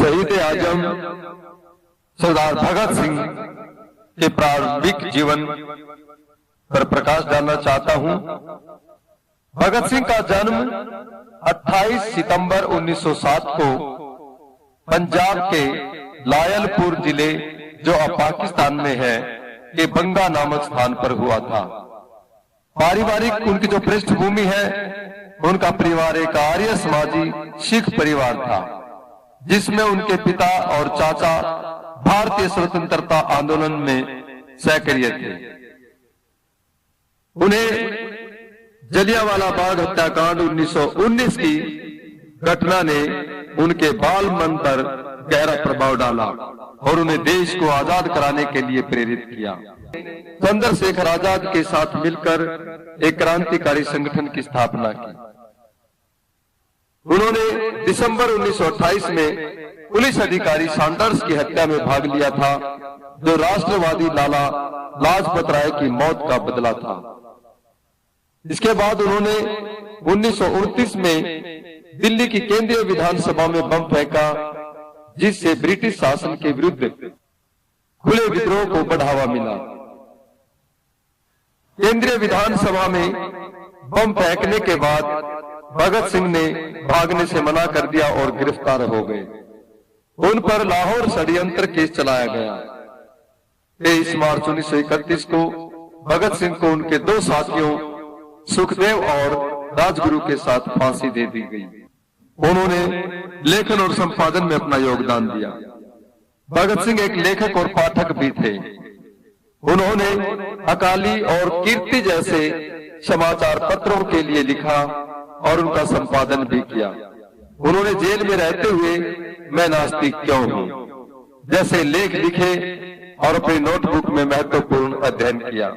शहीद आजम सरदार भगत सिंह के प्रारंभिक जीवन पर प्रकाश डालना चाहता हूं। भगत सिंह का जन्म 28 सितंबर 1907 को पंजाब के लायलपुर जिले, जो अब पाकिस्तान में है, के बंगा नामक स्थान पर हुआ था। पारिवारिक उनकी जो पृष्ठभूमि है, उनका परिवार एक आर्य समाजी सिख परिवार था, जिसमें उनके पिता और चाचा भारतीय स्वतंत्रता आंदोलन में सक्रिय थे। उन्हें जलियांवाला बाग हत्याकांड 1919 की घटना ने उनके बाल मन पर गहरा प्रभाव डाला और उन्हें देश को आजाद कराने के लिए प्रेरित किया। चंद्रशेखर आजाद के साथ मिलकर एक क्रांतिकारी संगठन की स्थापना की। उन्होंने दिसंबर 1928 में पुलिस अधिकारी सैंडर्स की हत्या में भाग लिया था, जो राष्ट्रवादी लाला लाजपत राय की मौत का बदला था। इसके बाद उन्होंने 1929 में दिल्ली की केंद्रीय विधानसभा में बम फेंका, जिससे ब्रिटिश शासन के विरुद्ध खुले विद्रोह को बढ़ावा मिला। केंद्रीय विधानसभा में बम फेंकने के बाद भगत सिंह ने भागने से मना कर दिया और गिरफ्तार हो गए। उन पर लाहौर षड्यंत्र केस चलाया गया। 23 मार्च 1931 को भगत सिंह को उनके दो साथियों सुखदेव और राजगुरु के साथ फांसी दे दी गई। उन्होंने लेखन और संपादन में अपना योगदान दिया। भगत सिंह एक लेखक और पाठक भी थे। उन्होंने अकाली और कीर्ति जैसे समाचार पत्रों के लिए लिखा और उनका संपादन भी किया। उन्होंने जेल में रहते हुए मैं नास्तिक क्यों हूं जैसे लेख लिखे और अपनी नोटबुक में महत्वपूर्ण अध्ययन किया।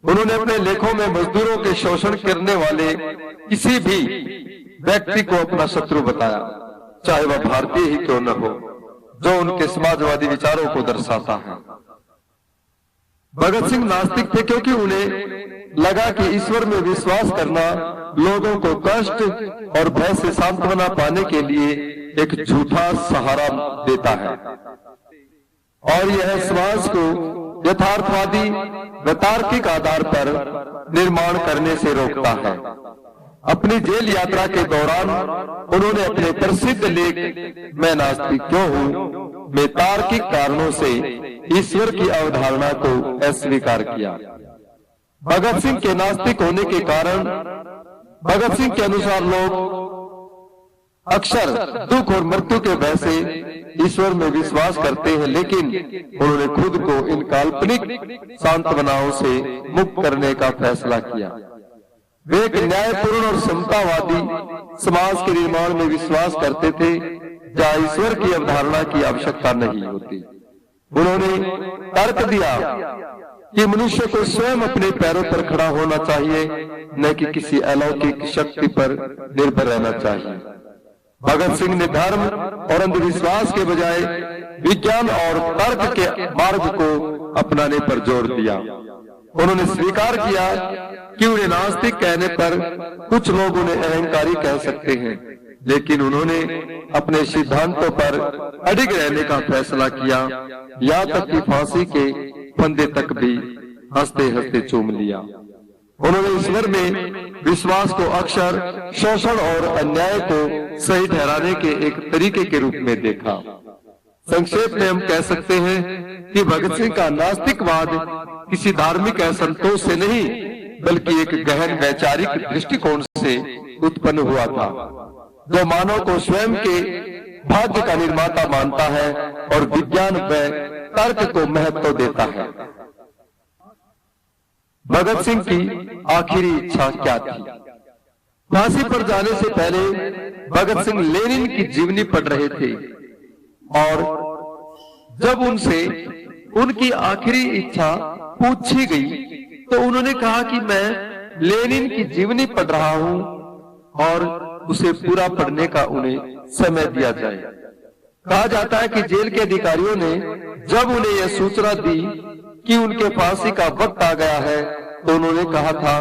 उन्होंने अपने लेखों में मजदूरों के शोषण करने वाले किसी भी व्यक्ति को अपना शत्रु बताया, चाहे वह भारतीय ही क्यों न हो, जो उनके समाजवादी विचारों को दर्शाता है। भगत सिंह नास्तिक थे क्योंकि उन्हें लगा कि ईश्वर में विश्वास करना लोगों को कष्ट और भय से सांत्वना पाने के लिए एक झूठा सहारा देता है और यह समाज को यथार्थवादी व तार्किक आधार पर निर्माण करने से रोकता है। अपनी जेल यात्रा के दौरान उन्होंने अपने प्रसिद्ध लेख मैं नास्तिक क्यों हूं में तार्किक कारणों से ईश्वर की अवधारणा को अस्वीकार किया। भगत सिंह के नास्तिक होने के कारण भगत सिंह के अनुसार लोग अक्सर दुख और मृत्यु के भय से ईश्वर में विश्वास करते हैं, लेकिन उन्होंने खुद को इन काल्पनिक सांत्वनाओं से मुक्त करने का फैसला किया। वे एक न्यायपूर्ण और समतावादी समाज के निर्माण में विश्वास करते थे, जहां ईश्वर की अवधारणा की आवश्यकता नहीं होती। उन्होंने तर्क दिया कि मनुष्य को स्वयं अपने पैरों पर खड़ा होना चाहिए, न कि किसी अलौकिक शक्ति पर निर्भर रहना चाहिए। भगत सिंह ने धर्म और अंधविश्वास के बजाय विज्ञान और तर्क के मार्ग को अपनाने पर जोर दिया। उन्होंने स्वीकार किया कि उन्हें नास्तिक कहने पर कुछ लोग उन्हें अहंकारी कह सकते हैं, लेकिन उन्होंने अपने सिद्धांतों पर अडिग रहने का फैसला किया, यहाँ तक कि फांसी के फंदे तक भी हंसते हंसते चूम लिया। उन्होंने ईश्वर में विश्वास को अक्सर शोषण और अन्याय को सही ठहराने के एक तरीके के रूप में देखा। संक्षेप में हम कह सकते हैं कि भगत सिंह का नास्तिकवाद किसी धार्मिक असंतोष से नहीं, बल्कि एक गहन वैचारिक दृष्टिकोण से उत्पन्न हुआ था, जो मानव को स्वयं के भाग्य का निर्माता मानता है और विज्ञान व तर्क को महत्व देता है। भगत सिंह की आखिरी इच्छा क्या थी? फांसी पर जाने से पहले भगत सिंह लेनिन की जीवनी पढ़ रहे थे और जब उनसे उनकी आखिरी इच्छा पूछी गई तो उन्होंने कहा कि मैं लेनिन की जीवनी पढ़ रहा हूं और उसे पूरा पढ़ने का उन्हें समय दिया जाए। कहा जाता है कि जेल के अधिकारियों ने जब उन्हें यह सूचना दी कि उनके फांसी का वक्त आ गया है, तो उन्होंने कहा था